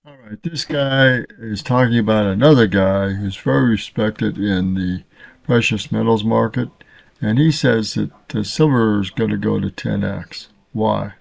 All right, this guy is talking about another guy who's very respected in the precious metals market, and he says that the silver is going to go to 10x. Why?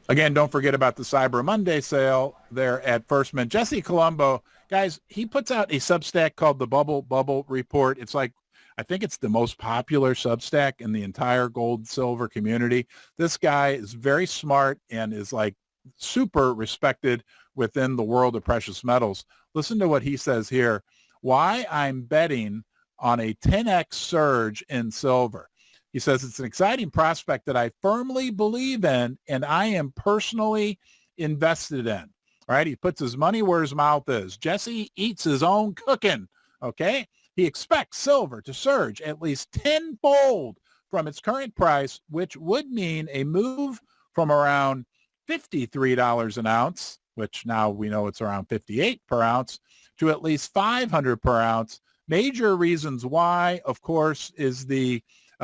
Again, don't forget about the Cyber Monday sale there at First Mint. Jesse Colombo, guys, he puts out a Substack called the Bubble Report. It's like, I think it's the most popular Substack in the entire gold and silver community. This guy is very smart and is like super respected within the world of precious metals. Listen to what he says here. Why I'm betting on a 10x surge in silver. He says it's an exciting prospect that I firmly believe in and I am personally invested in. All right. He puts his money where his mouth is. Jesse eats his own cooking. Okay. He expects silver to surge at least tenfold from its current price, which would mean a move from around $53 an ounce, which now we know it's around 58 per ounce, to at least 500 per ounce. Major reasons why, of course, is the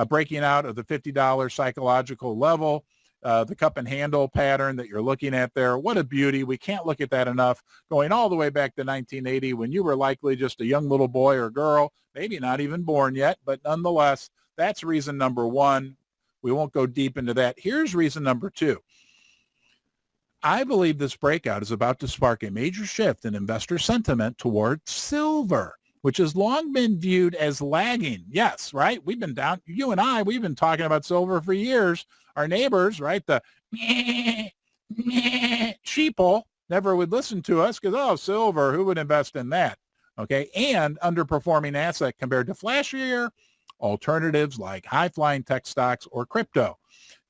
breaking out of the $50 psychological level, the cup and handle pattern that you're looking at there. What a beauty. We can't look at that enough. Going all the way back to 1980 when you were likely just a young little boy or girl, maybe not even born yet, but nonetheless, that's reason number one. We won't go deep into that. Here's reason number two. I believe this breakout is about to spark a major shift in investor sentiment towards silver, which has long been viewed as lagging. Yes, right? We've been down, you and I, we've been talking about silver for years. Our neighbors, right? The sheeple never would listen to us because, oh, silver, who would invest in that? Okay. And underperforming asset compared to flashier alternatives like high-flying tech stocks or crypto.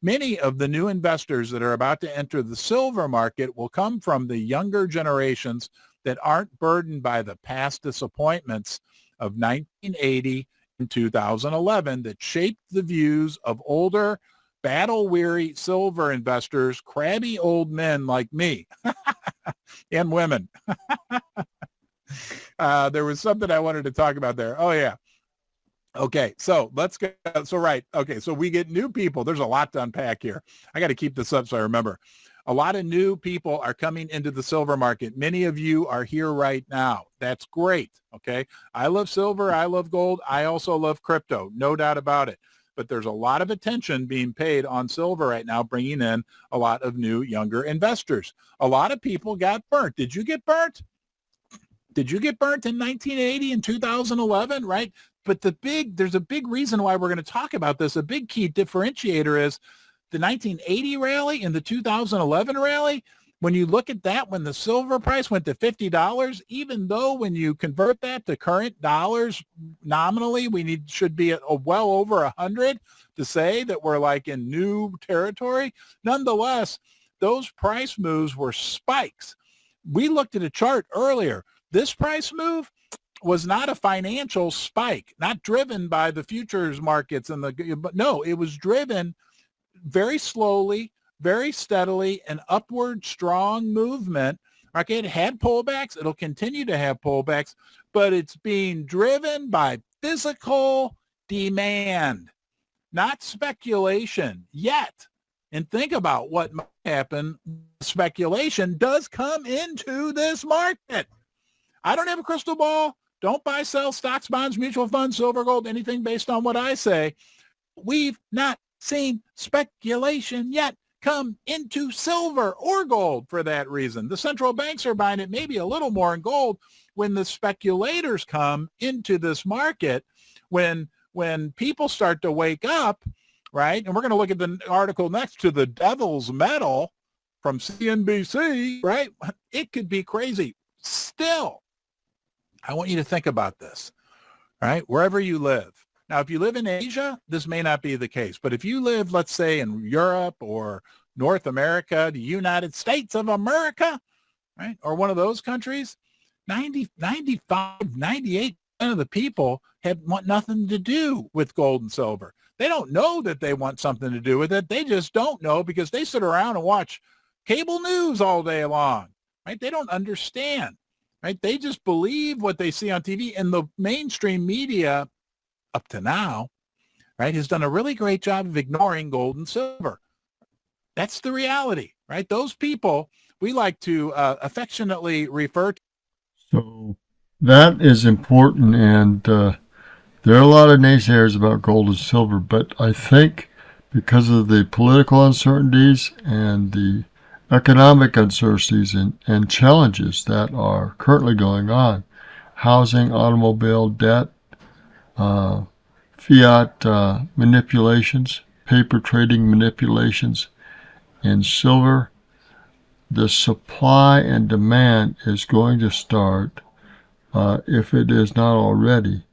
Many of the new investors that are about to enter the silver market will come from the younger generations that aren't burdened by the past disappointments of 1980 and 2011 that shaped the views of older, battle-weary silver investors, crabby old men like me and women. There was something I wanted to talk about there. Oh, yeah. Okay, so let's go. So right. Okay, so we get new people. There's a lot to unpack here. I got to keep this up so I remember. A lot of new people are coming into the silver market. Many of you are here right now. That's great. Okay. I love silver. I love gold. I also love crypto. No doubt about it. But there's a lot of attention being paid on silver right now, bringing in a lot of new, younger investors. A lot of people got burnt. Did you get burnt? Did you get burnt in 1980 and 2011, right? But there's a big reason why we're going to talk about this. A big key differentiator is the 1980 rally and the 2011 rally. When you look at that, when the silver price went to $50, even though when you convert that to current dollars nominally, should be at well over 100 to say that we're like in new territory. Nonetheless, those price moves were spikes. We looked at a chart earlier. This price move was not a financial spike, not driven by the futures markets but no, it was driven very slowly, very steadily, an upward strong movement. Okay, it had pullbacks. It'll continue to have pullbacks, but it's being driven by physical demand, not speculation yet. And think about what might happen. Speculation does come into this market. I don't have a crystal ball. Don't buy, sell stocks, bonds, mutual funds, silver, gold, anything based on what I say. We've not seen speculation yet come into silver or gold for that reason. The central banks are buying it maybe a little more in gold. When the speculators come into this market, when people start to wake up, right? And we're going to look at the article next to the devil's metal from CNBC, right? It could be crazy. Still, I want you to think about this, right? Wherever you live. Now, if you live in Asia, this may not be the case. But if you live, let's say, in Europe or North America, the United States of America, right, or one of those countries, 98% of the people want nothing to do with gold and silver. They don't know that they want something to do with it. They just don't know because they sit around and watch cable news all day long, right? They don't understand, right? They just believe what they see on TV. And the mainstream media up to now, right, has done a really great job of ignoring gold and silver. That's the reality, right? Those people, we like to affectionately refer to. So that is important, and there are a lot of naysayers about gold and silver, but I think because of the political uncertainties and the economic uncertainties and challenges that are currently going on, housing, automobile debt, uh, fiat manipulations, paper trading manipulations in silver, the supply and demand is going to start, if it is not already,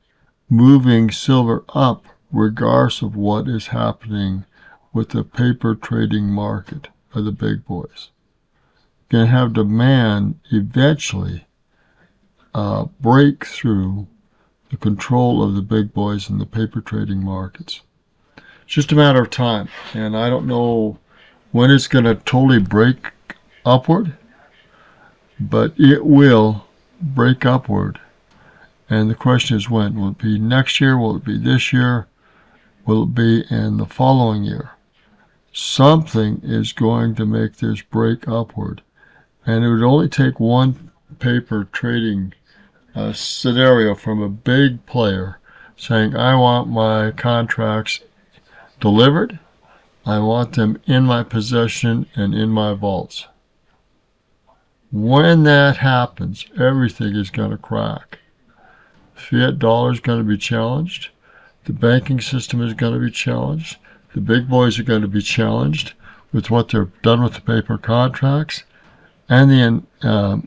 moving silver up regardless of what is happening with the paper trading market of the big boys. You're going to have demand eventually break through the control of the big boys in the paper trading markets. It's just a matter of time, and I don't know when it's going to totally break upward, but it will break upward. And the question is when. Will it be next year? Will it be this year? Will it be in the following year? Something is going to make this break upward. And it would only take one paper trading scenario from a big player saying, I want my contracts delivered. I want them in my possession and in my vaults. When that happens, everything is going to crack. Fiat dollar is going to be challenged. The banking system is going to be challenged. The big boys are going to be challenged with what they've done with the paper contracts. And the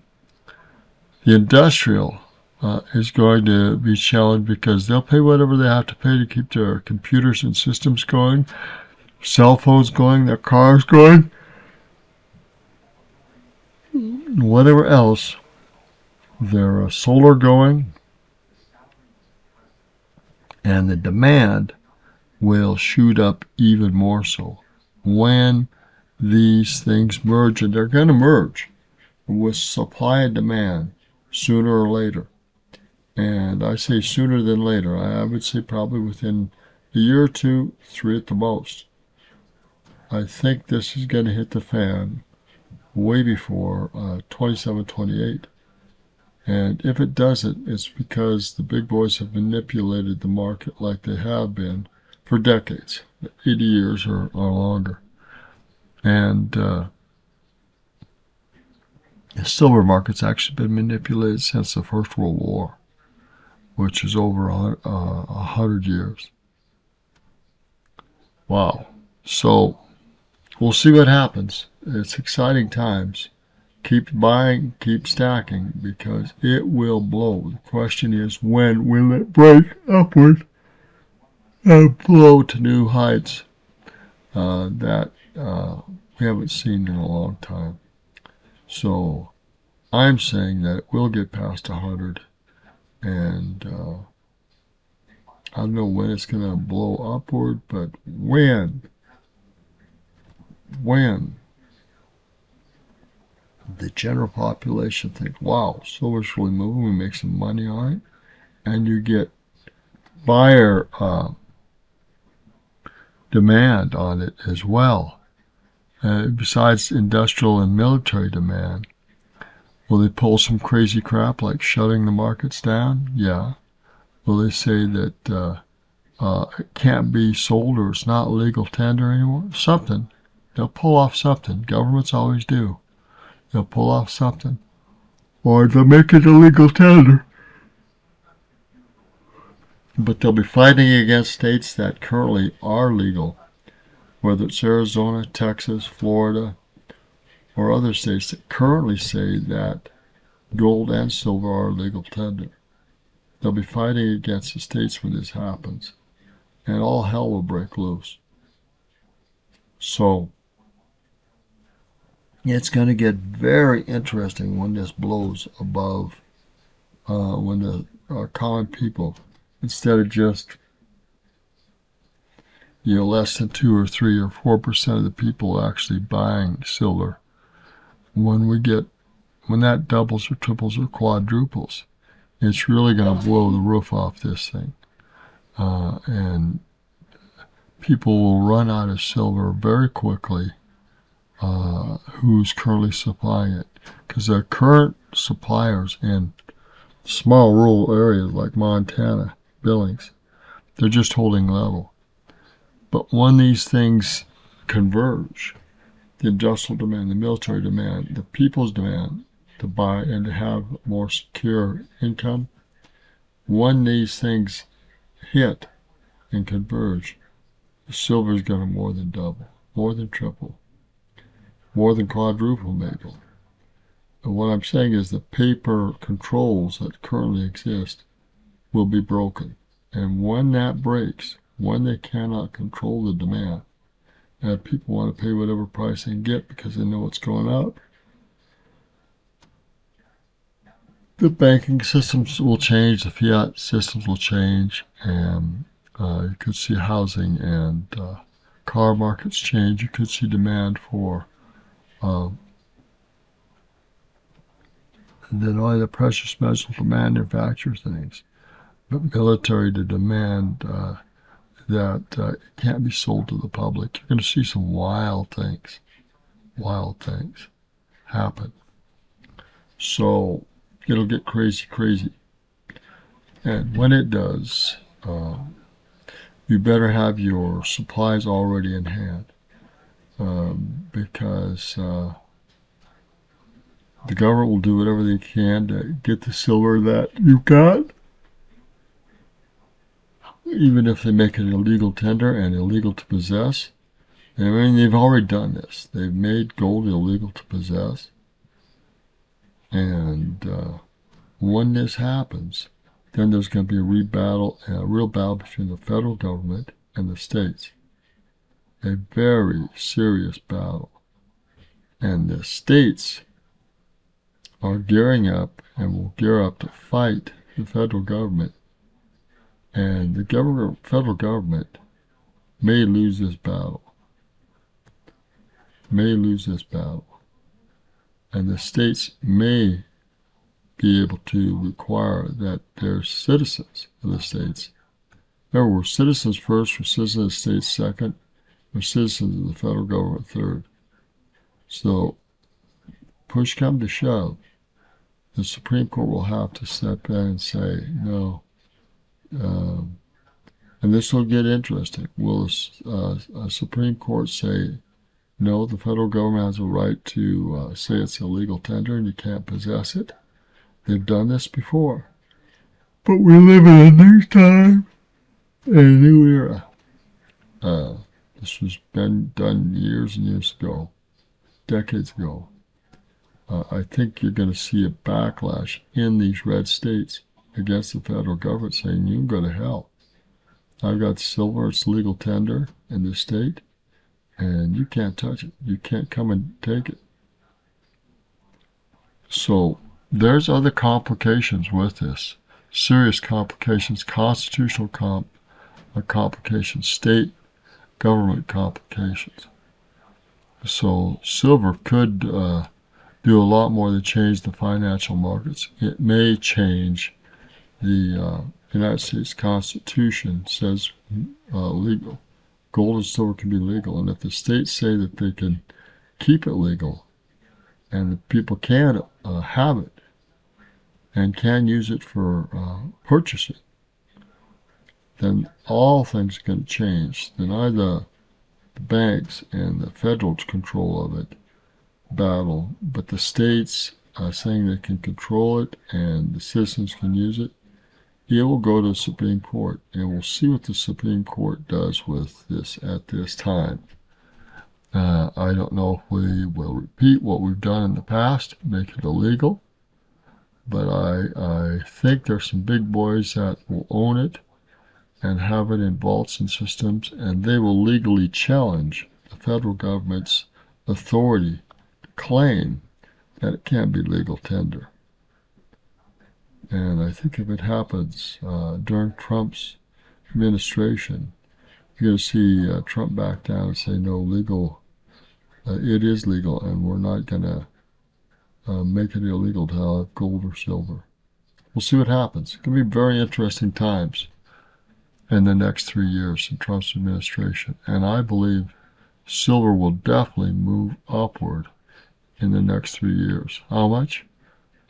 industrial is going to be challenged because they'll pay whatever they have to pay to keep their computers and systems going, cell phones going, their cars going, whatever else, their solar going, and the demand will shoot up even more so when these things merge, and they're going to merge with supply and demand sooner or later. And I say sooner than later. I would say probably within a year or two, 3 at the most. I think this is going to hit the fan way before 27, 28. And if it doesn't, it's because the big boys have manipulated the market like they have been for decades, 80 years or longer. And the silver market's actually been manipulated since the First World War, which is over 100 years. Wow. So we'll see what happens. It's exciting times. Keep buying, keep stacking, because it will blow. The question is, when will it break upward and blow to new heights that we haven't seen in a long time? So I'm saying that it will get past 100, and I don't know when it's going to blow upward, but when the general population thinks, wow, silver's really moving, we make some money on it, and you get buyer demand on it as well, besides industrial and military demand. Will they pull some crazy crap like shutting the markets down? Yeah. Will they say that it can't be sold or it's not legal tender anymore? Something. They'll pull off something. Governments always do. They'll pull off something. Or they'll make it illegal tender. But they'll be fighting against states that currently are legal, whether it's Arizona, Texas, Florida, or other states that currently say that gold and silver are legal tender. They'll be fighting against the states when this happens, and all hell will break loose. So it's going to get very interesting when this blows above, when the common people, instead of just less than 2 or 3 or 4% of the people actually buying silver, when that doubles or triples or quadruples, it's really going to blow the roof off this thing, and people will run out of silver very quickly. who's currently supplying it. Because the current suppliers in small rural areas like Montana, Billings, they're just holding level. But when these things converge, the industrial demand, the military demand, the people's demand to buy and to have more secure income, when these things hit and converge, the silver is going to more than double, more than triple, more than quadruple maybe. And what I'm saying is the paper controls that currently exist will be broken. And when that breaks, when they cannot control the demand, and people want to pay whatever price they can get because they know it's going up, the banking systems will change, the fiat systems will change, and you could see housing and car markets change. You could see demand for not only the precious metals to manufacture things, but military to demand that it can't be sold to the public. You're going to see some wild things happen. So it'll get crazy, crazy. And when it does, you better have your supplies already in hand, because the government will do whatever they can to get the silver that you've got, even if they make it illegal tender and illegal to possess. I mean, they've already done this. They've made gold illegal to possess. And when this happens, then there's going to be a real battle between the federal government and the states. A very serious battle. And the states are gearing up and will gear up to fight the federal government. And the federal government may lose this battle. And the states may be able to require that their citizens of the states, remember, we're citizens first, we're citizens of the states second, we're citizens of the federal government third. So, push come to shove, the Supreme Court will have to step in and say, no. And this will get interesting. Will a Supreme Court say, no, the federal government has a right to say it's illegal tender and you can't possess it? They've done this before. But we live in a new time and a new era. This was been done years and years ago, decades ago. I think you're going to see a backlash in these red states against the federal government saying, you can go to hell. I've got silver, it's legal tender in this state, and you can't touch it. You can't come and take it. So there's other complications with this. Serious complications, constitutional complications, state government complications. So silver could do a lot more than change the financial markets. It may change the United States Constitution says legal. Gold and silver can be legal. And if the states say that they can keep it legal and the people can have it and can use it for purchasing, then all things are going to change. Then either the banks and the federal control of it battle, but the states saying they can control it and the citizens can use it, it will go to the Supreme Court, and we'll see what the Supreme Court does with this at this time. I don't know if we will repeat what we've done in the past, make it illegal, but I think there's some big boys that will own it and have it in vaults and systems, and they will legally challenge the federal government's authority to claim that it can't be legal tender. And I think if it happens during Trump's administration, you're going to see Trump back down and say, no, it is legal, and we're not going to make it illegal to have gold or silver. We'll see what happens. It's going to be very interesting times in the next 3 years in Trump's administration. And I believe silver will definitely move upward in the next 3 years. How much?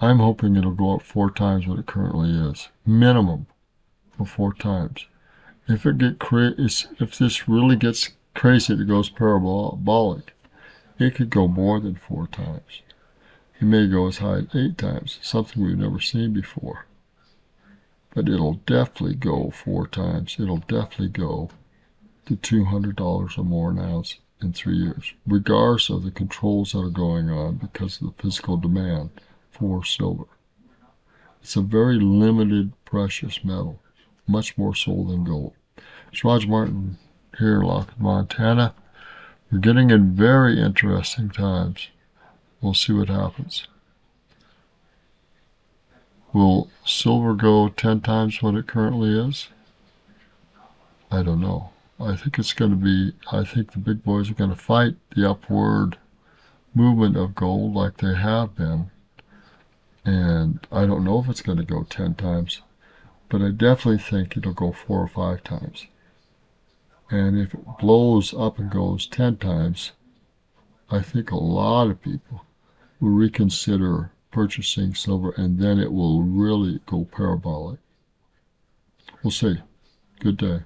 I'm hoping it'll go up 4 times what it currently is. Minimum of 4 times. If this really gets crazy, it goes parabolic, it could go more than 4 times. It may go as high as 8 times, something we've never seen before. But it'll definitely go 4 times. It'll definitely go to $200 or more an ounce in 3 years, regardless of the controls that are going on because of the physical demand for silver. It's a very limited precious metal, much more so than gold. It's Roger Martin here in Lockwood, Montana. We're getting in very interesting times. We'll see what happens. Will silver go 10 times what it currently is? I don't know. I think the big boys are going to fight the upward movement of gold like they have been. And I don't know if it's going to go 10 times, but I definitely think it'll go 4 or 5 times. And if it blows up and goes 10 times, I think a lot of people will reconsider purchasing silver, and then it will really go parabolic. We'll see. Good day.